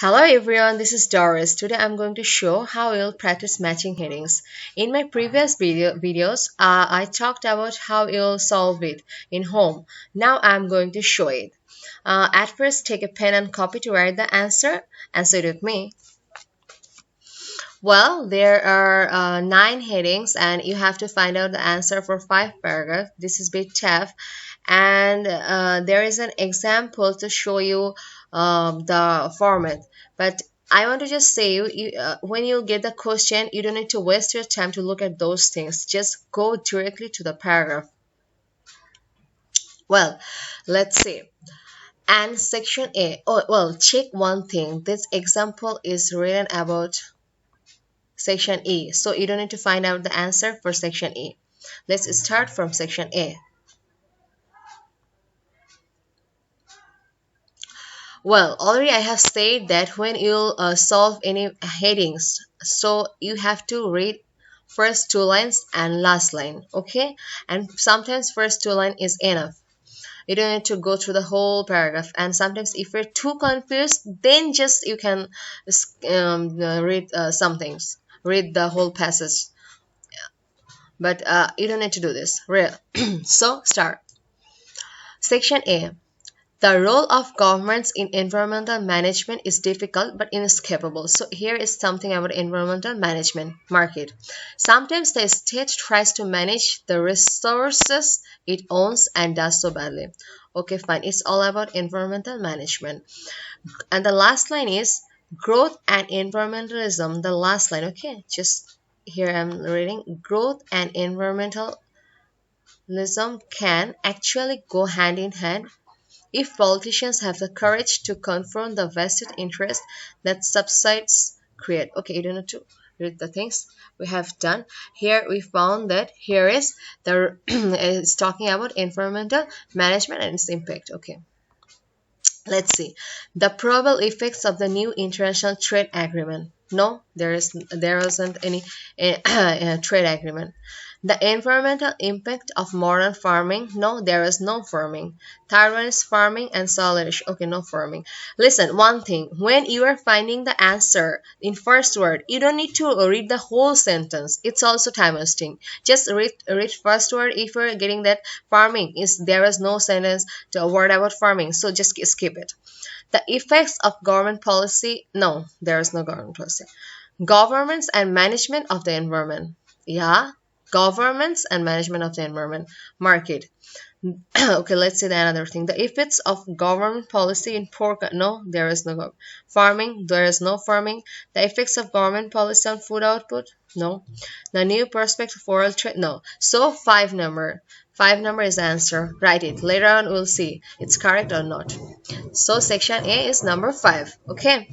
Hello everyone, this is Doris. Today I'm going to show how you'll practice matching headings. In my previous videos, I talked about how you'll solve it in home. Now I'm going to show it. At first, take a pen and copy to write the answer and sit with me. Well, there are 9 headings and you have to find out the answer for 5 paragraphs. This is a bit tough. And there is an example to show you the format. But I want to just say when you get the question, you don't need to waste your time to look at those things. Just go directly to the paragraph. Well, let's see. And section A. Oh, well, check one thing. This example is written about section E. So you don't need to find out the answer for section E. Let's start from section A. Well, already I have said that when you solve any headings, so you have to read first 2 lines and last line, okay? And sometimes first 2 line is enough. You don't need to go through the whole paragraph. And sometimes if you're too confused, then just you can read some things. Read the whole passage. But you don't need to do this. So start. Section A. The role of governments in environmental management is difficult but inescapable. So here is something about environmental management. Mark it. Sometimes the state tries to manage the resources it owns and does so badly. Okay, fine. It's all about environmental management. And the last line is growth and environmentalism. The last line, okay? Just here I'm reading. Growth and environmentalism can actually go hand in hand if politicians have the courage to confront the vested interest that subsides create. Okay, you don't have to read the things we have done. Here we found that here is the it's talking about environmental management and its impact. Okay. Let's see. The probable effects of the new international trade agreement. No, there isn't any trade agreement. The environmental impact of modern farming. No, there is no farming. Third one is farming and solidation. Okay, no farming. Listen, one thing. When you are finding the answer in first word, you don't need to read the whole sentence. It's also time wasting. Just read first word. If you're getting that farming is there is no sentence to a word about farming, so just skip it. The effects of government policy. No, there is no government policy. Governments and management of the environment. Yeah. Governments and management of the environment. Mark it. Okay, let's see the another thing. The effects of government policy in pork. No, there is no farming. There is no farming. The effects of government policy on food output. No. The new perspective for world trade. No. So 5 number. 5 number is the answer. Write it. Later on we'll see it's correct or not. So section A is number 5. Okay.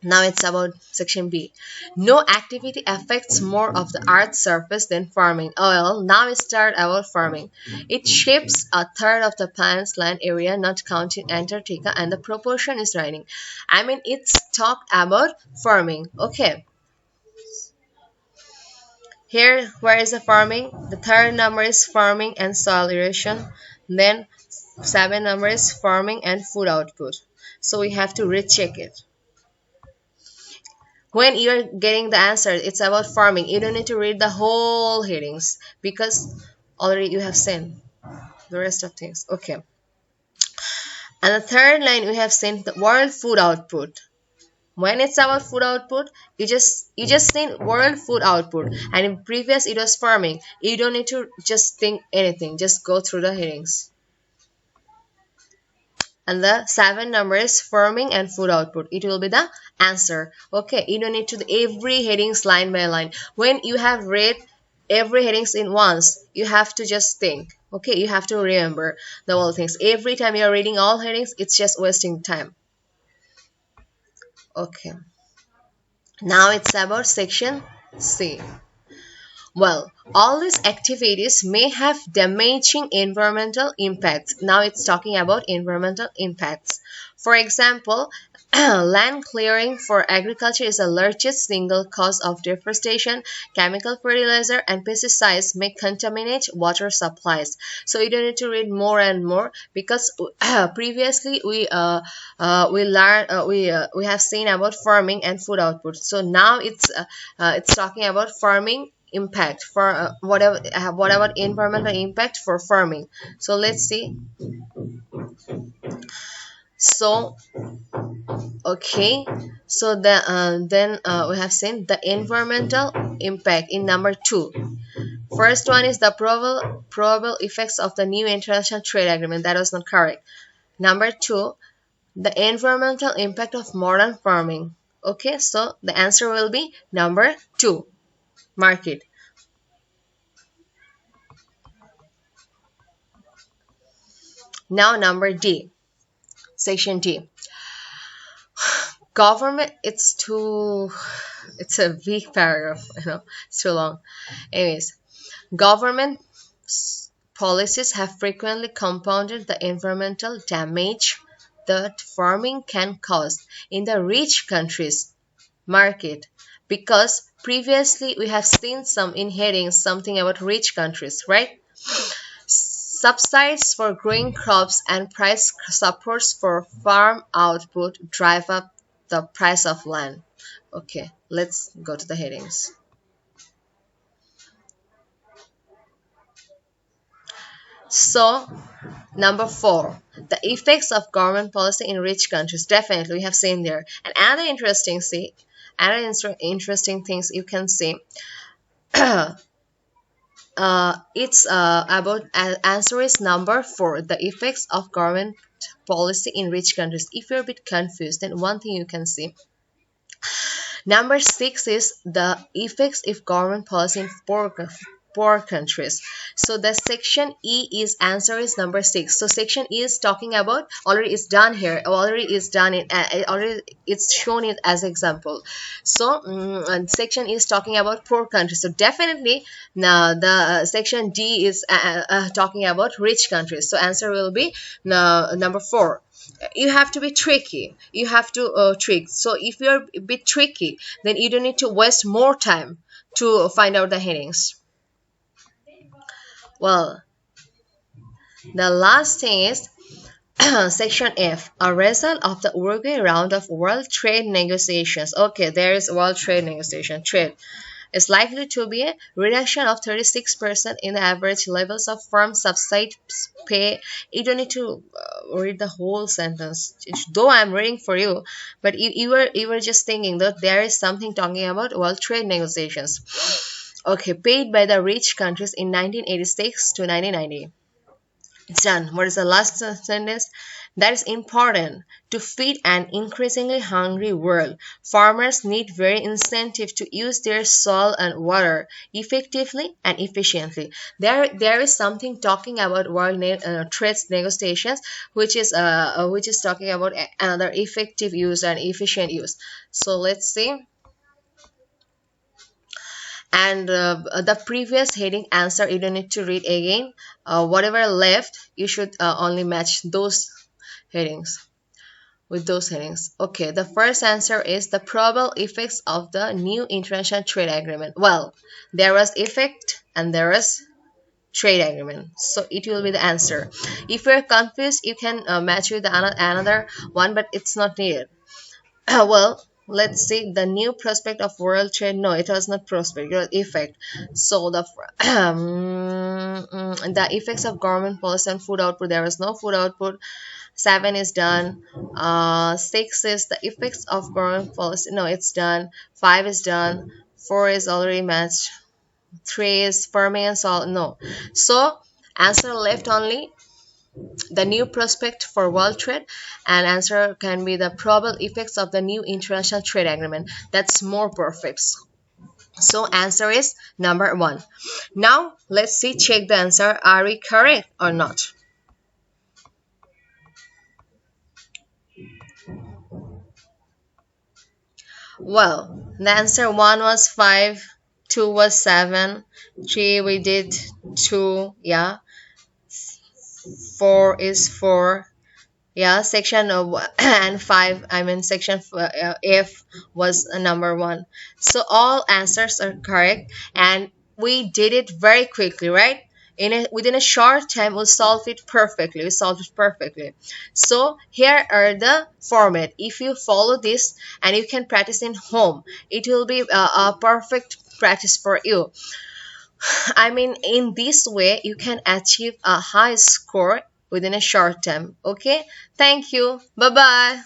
Now it's about section B. No activity affects more of the earth's surface than farming. Oh, well, now we start about farming. It shapes a third of the planet's land area, not counting Antarctica, and the proportion is rising. I mean, it's talked about farming. Okay. Here, where is the farming? The third number is farming and soil erosion. Then 7 number is farming and food output. So we have to recheck it. When you're getting the answer, it's about farming. You don't need to read the whole headings because already you have seen the rest of things. Okay. And the third line we have seen the world food output. When it's about food output, you just seen world food output, and in previous it was farming. You don't need to just think anything. Just go through the headings. And the 7 number is farming and food output. It will be the answer. Okay, you don't need to do every headings line by line. When you have read every headings in once, you have to just think. Okay, you have to remember the whole things. Every time you're reading all headings, it's just wasting time. Okay. Now it's about section C. Well, all these activities may have damaging environmental impacts. Now it's talking about environmental impacts. For example, Land clearing for agriculture is the largest single cause of deforestation. Chemical fertilizer and pesticides may contaminate water supplies. So you don't need to read more and more, because previously we learned we have seen about farming and food output. So now it's talking about farming impact for whatever environmental impact for farming. So let's see. So okay, so then we have seen the environmental impact in number two. First one is the probable effects of the new international trade agreement. That was not correct. Number two, the environmental impact of modern farming. Okay, so the answer will be number two. Mark it. Now number D, section D. Government. It's a big paragraph. It's too long. Anyways, government policies have frequently compounded the environmental damage that farming can cause in the rich countries. Market, because previously we have seen some in headings something about rich countries, right? Subsidies for growing crops and price supports for farm output drive up the price of land. Okay, let's go to the headings. So, number four, the effects of government policy in rich countries. Definitely, we have seen there. And other interesting things you can see. It's about answer is number four, the effects of government policy in rich countries. If you're a bit confused, then one thing you can see. Number six is the effects of government policy in poor countries. So the section E is answer is number six. So section E is talking about already is done here. Already is done it. Already it's shown it as example. So and section E is talking about poor countries. So definitely now the section D is talking about rich countries. So answer will be number four. You have to be tricky. You have to trick. So if you're a bit tricky, then you don't need to waste more time to find out the headings. Well, the last thing is section F, a result of the Uruguay round of world trade negotiations. Okay, there is world trade negotiation. Trade is likely to be a reduction of 36% in the average levels of farm subsidy pay. You don't need to read the whole sentence, though I'm reading for you, but you were just thinking that there is something talking about world trade negotiations. Okay, paid by the rich countries in 1986 to 1990. It's done. What is the last sentence? That is important. To feed an increasingly hungry world, farmers need very incentive to use their soil and water effectively and efficiently. There is something talking about world trade negotiations, which is talking about another effective use and efficient use. So let's see. And the previous heading answer you don't need to read again. Whatever left you should only match those headings with those headings. Okay, the first answer is the probable effects of the new international trade agreement. Well, there was effect and there was trade agreement, so it will be the answer. If you're confused, you can match with another one, but it's not needed. Well, let's see the new prospect of world trade. No, it was not prospect, it was effect. So the the effects of government policy on food output. There was no food output. 7 is done. 6 is the effects of government policy. No, it's done. 5 is done. 4 is already matched. 3 is farming and salt. No. So answer left only the new prospect for world trade, and answer can be the probable effects of the new international trade agreement. That's more perfect. So answer is number 1. Now let's see, check the answer. Are we correct or not? Well, the answer 1 was 5, 2 was 7, 3 we did 2, yeah, 4 is 4, Yeah, section and 5, I mean section F was number 1. So all answers are correct, and we did it very quickly, right? Within a short time, we solved it perfectly. We solved it perfectly. So here are the format. If you follow this and you can practice in home, it will be a perfect practice for you. I mean, in this way, you can achieve a high score within a short time. Okay, thank you. Bye bye.